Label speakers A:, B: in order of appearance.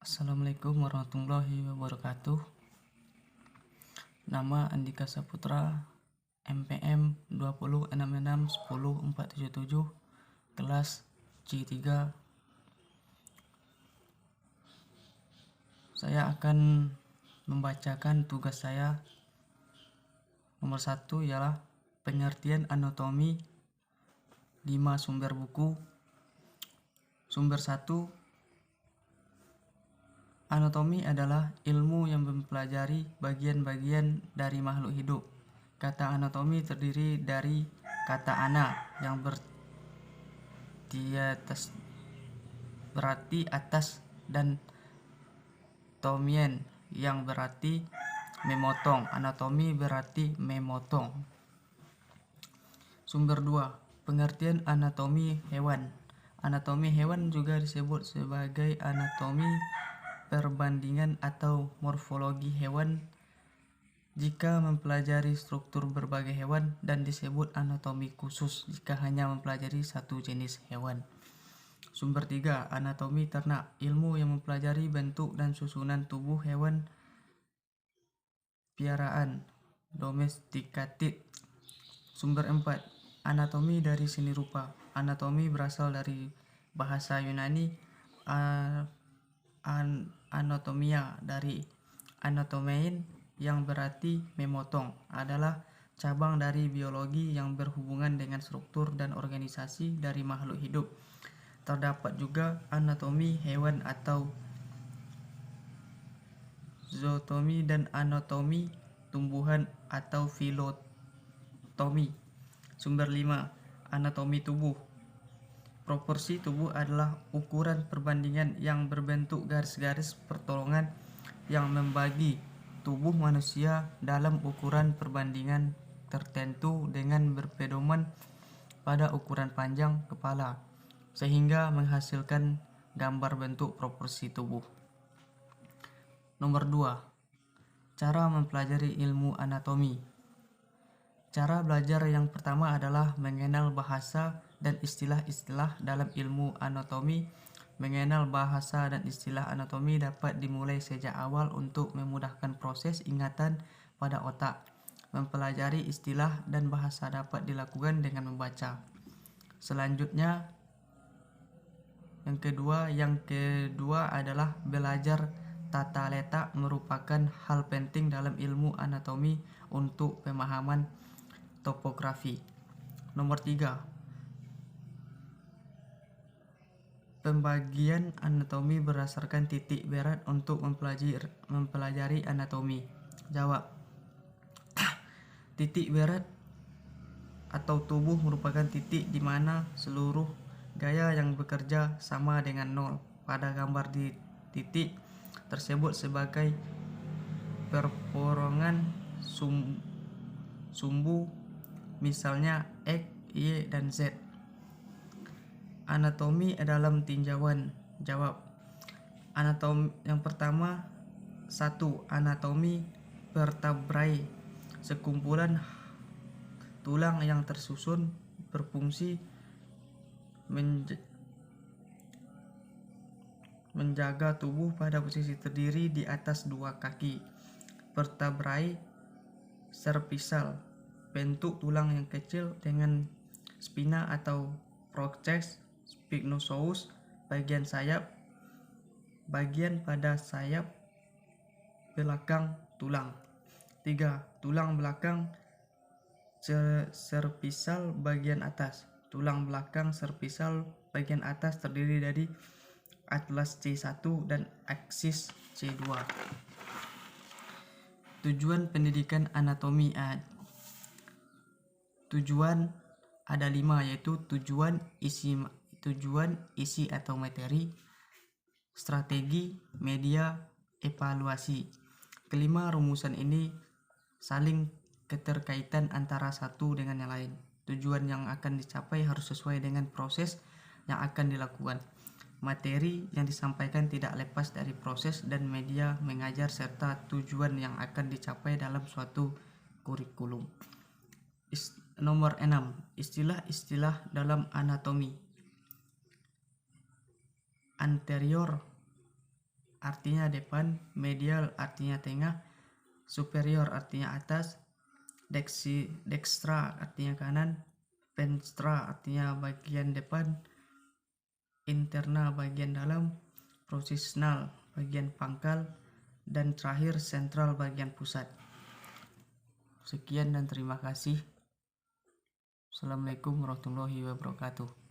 A: Assalamualaikum warahmatullahi wabarakatuh. Nama Andika Saputra, MPM 206610477, kelas C3. Saya akan membacakan tugas saya. Nomor 1 ialah pengertian anatomi 5 sumber buku. Sumber 1, anatomi adalah ilmu yang mempelajari bagian-bagian dari makhluk hidup. Kata anatomi terdiri dari kata ana yang berarti atas dan tomien yang berarti memotong. Anatomi berarti memotong. Sumber 2, pengertian anatomi hewan. Anatomi hewan juga disebut sebagai anatomi perbandingan atau morfologi hewan jika mempelajari struktur berbagai hewan, dan disebut anatomi khusus jika hanya mempelajari satu jenis hewan. Sumber 3, anatomi ternak, ilmu yang mempelajari bentuk dan susunan tubuh hewan piaraan domesticated. Sumber 4, anatomi dari seni rupa. Anatomi berasal dari bahasa Yunani anatomia dari anatomein yang berarti memotong, adalah cabang dari biologi yang berhubungan dengan struktur dan organisasi dari makhluk hidup. Terdapat juga anatomi hewan atau zootomi dan anatomi tumbuhan atau filotomi. Sumber 5, anatomi tubuh. Proporsi tubuh adalah ukuran perbandingan yang berbentuk garis-garis pertolongan yang membagi tubuh manusia dalam ukuran perbandingan tertentu dengan berpedoman pada ukuran panjang kepala, sehingga menghasilkan gambar bentuk proporsi tubuh. Nomor 2, cara mempelajari ilmu anatomi. Cara belajar yang pertama adalah mengenal bahasa dan istilah-istilah dalam ilmu anatomi. Mengenal bahasa dan istilah anatomi dapat dimulai sejak awal untuk memudahkan proses ingatan pada otak. Mempelajari istilah dan bahasa dapat dilakukan dengan membaca. Selanjutnya, yang kedua adalah belajar tata letak, merupakan hal penting dalam ilmu anatomi untuk pemahaman topografi. Nomor 3, pembagian anatomi berdasarkan titik berat untuk mempelajari anatomi. Jawab. Titik berat atau tubuh merupakan titik di mana seluruh gaya yang bekerja sama dengan nol. Pada gambar di titik tersebut sebagai perporongan sumbu, misalnya X, Y, dan Z. Anatomi dalam tinjauan. Jawab. Anatomi yang pertama, 1. Anatomi vertebrae, sekumpulan tulang yang tersusun berfungsi menjaga tubuh pada posisi terdiri di atas dua kaki. Vertebrae cervical, bentuk tulang yang kecil dengan spina atau proces spinosaurus, bagian sayap, bagian pada sayap belakang tulang. 3. Tulang belakang cervical bagian atas. Tulang belakang cervical bagian atas terdiri dari atlas C1 dan aksis C2. Tujuan pendidikan anatomi. Tujuan ada 5, yaitu tujuan isi atau materi, strategi, media, evaluasi. Kelima rumusan ini saling keterkaitan antara satu dengan yang lain. Tujuan yang akan dicapai harus sesuai dengan proses yang akan dilakukan. Materi yang disampaikan tidak lepas dari proses dan media mengajar serta tujuan yang akan dicapai dalam suatu kurikulum. Nomor 6, istilah-istilah dalam anatomi. Anterior artinya depan, medial artinya tengah, superior artinya atas, dextra artinya kanan, venstra artinya bagian depan, interna bagian dalam, positional bagian pangkal, dan terakhir sentral bagian pusat. Sekian dan terima kasih. Assalamualaikum warahmatullahi wabarakatuh.